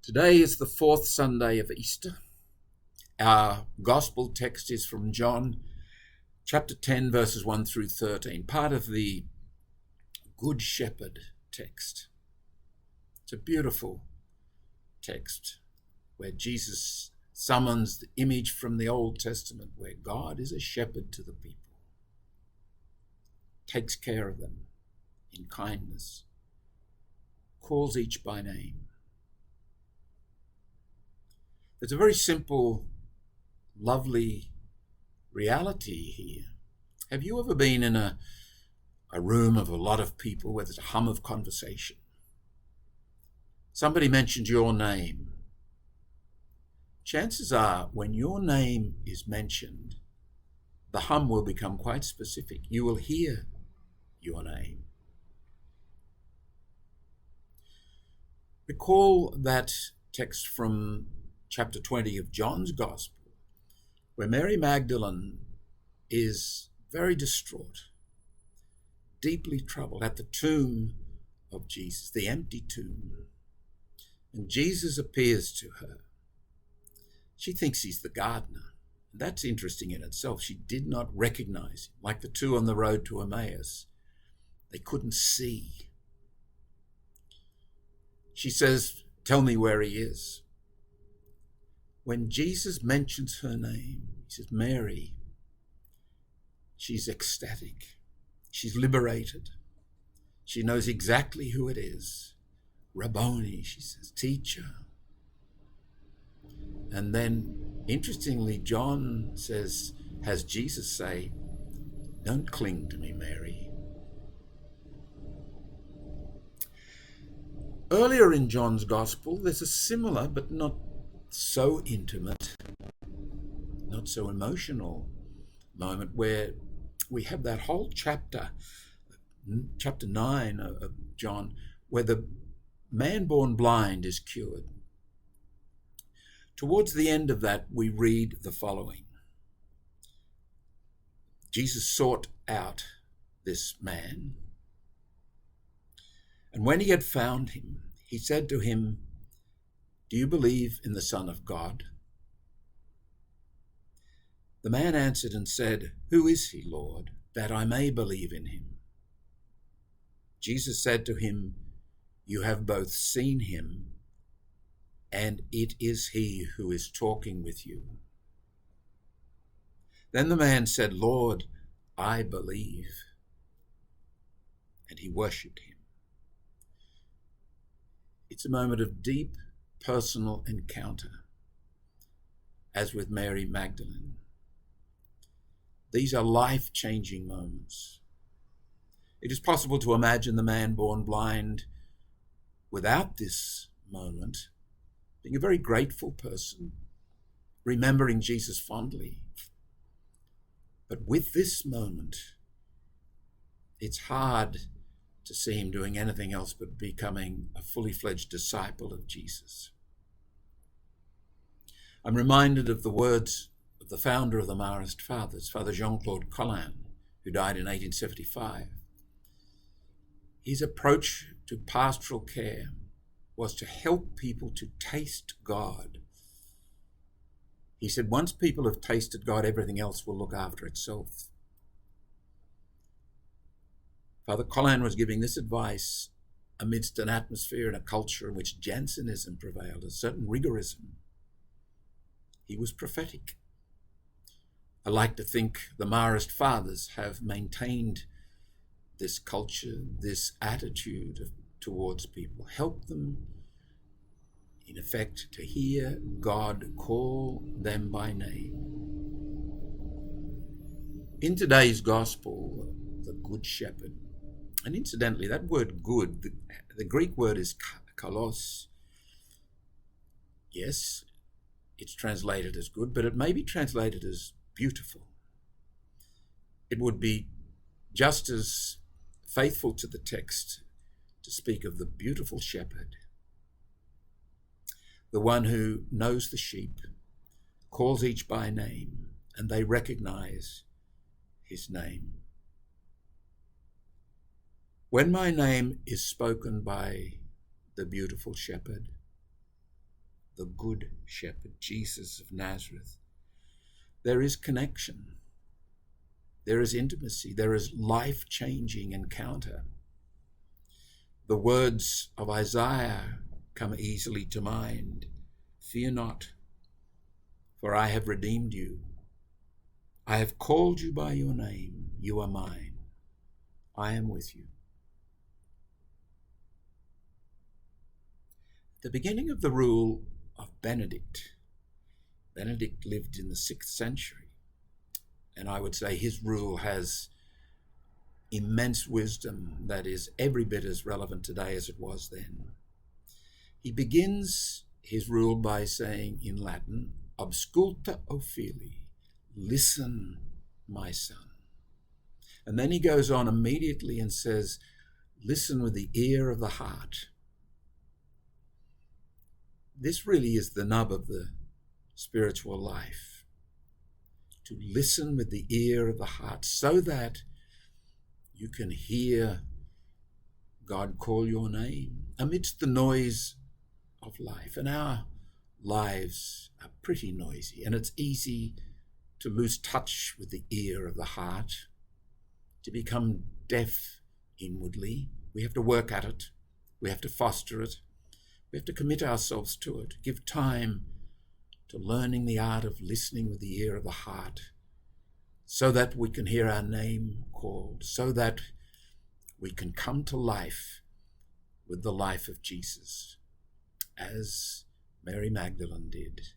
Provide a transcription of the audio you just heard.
Today is the fourth Sunday of Easter. Our gospel text is from John chapter 10, verses 1 through 13, part of the Good Shepherd text. It's a beautiful text where Jesus summons the image from the Old Testament where God is a shepherd to the people, takes care of them in kindness, calls each by name. There's a very simple, lovely reality here. Have you ever been in a room of a lot of people where there's a hum of conversation? Somebody mentioned your name. Chances are, when your name is mentioned, the hum will become quite specific. You will hear your name. Recall that text from chapter 20 of John's Gospel, where Mary Magdalene is very distraught, deeply troubled at the tomb of Jesus, the empty tomb. And Jesus appears to her. She thinks he's the gardener. That's interesting in itself. She did not recognize him, like the two on the road to Emmaus. They couldn't see. She says, "Tell me where he is." When Jesus mentions her name, he says, "Mary," she's ecstatic. She's liberated. She knows exactly who it is. "Rabboni," she says, "teacher." And then, interestingly, John has Jesus say, "Don't cling to me, Mary." Earlier in John's Gospel, there's a similar but not so intimate, not so emotional moment where we have that whole chapter 9 of John, where the man born blind is cured. Towards the end of that, we read the following. Jesus sought out this man, and when he had found him, he said to him, "Do you believe in the Son of God?" The man answered and said, "Who is he, Lord, that I may believe in him?" Jesus said to him, "You have both seen him, and it is he who is talking with you." Then the man said, "Lord, I believe." And he worshipped him. It's a moment of deep personal encounter, as with Mary Magdalene. These are life-changing moments. It is possible to imagine the man born blind without this moment being a very grateful person, remembering Jesus fondly. But with this moment, it's hard to see him doing anything else but becoming a fully fledged disciple of Jesus. I'm reminded of the words of the founder of the Marist Fathers, Father Jean-Claude Collin, who died in 1875. His approach to pastoral care was to help people to taste God. He said, once people have tasted God, everything else will look after itself. Father Collin was giving this advice amidst an atmosphere and a culture in which Jansenism prevailed, a certain rigorism. He was prophetic. I like to think the Marist Fathers have maintained this culture, this attitude towards people. Help them, in effect, to hear God call them by name. In today's gospel, the Good Shepherd, and incidentally, that word good, the Greek word is kalos. Yes, it's translated as good, but it may be translated as beautiful. It would be just as faithful to the text to speak of the beautiful shepherd, the one who knows the sheep, calls each by name, and they recognize his name. When my name is spoken by the beautiful shepherd, the Good Shepherd, Jesus of Nazareth, there is connection, there is intimacy, there is life-changing encounter. The words of Isaiah come easily to mind. Fear not, for I have redeemed you. I have called you by your name. You are mine. I am with you. The beginning of the rule of Benedict. Benedict lived in the 6th century, and I would say his rule has immense wisdom that is every bit as relevant today as it was then. He begins his rule by saying in Latin, "Ausculta, o fili," listen, my son. And then he goes on immediately and says, listen with the ear of the heart. This really is the nub of the spiritual life, to listen with the ear of the heart so that you can hear God call your name amidst the noise of life. And our lives are pretty noisy, and it's easy to lose touch with the ear of the heart, to become deaf inwardly. We have to work at it. We have to foster it. We have to commit ourselves to it, give time to learning the art of listening with the ear of the heart, so that we can hear our name called, so that we can come to life with the life of Jesus, as Mary Magdalene did.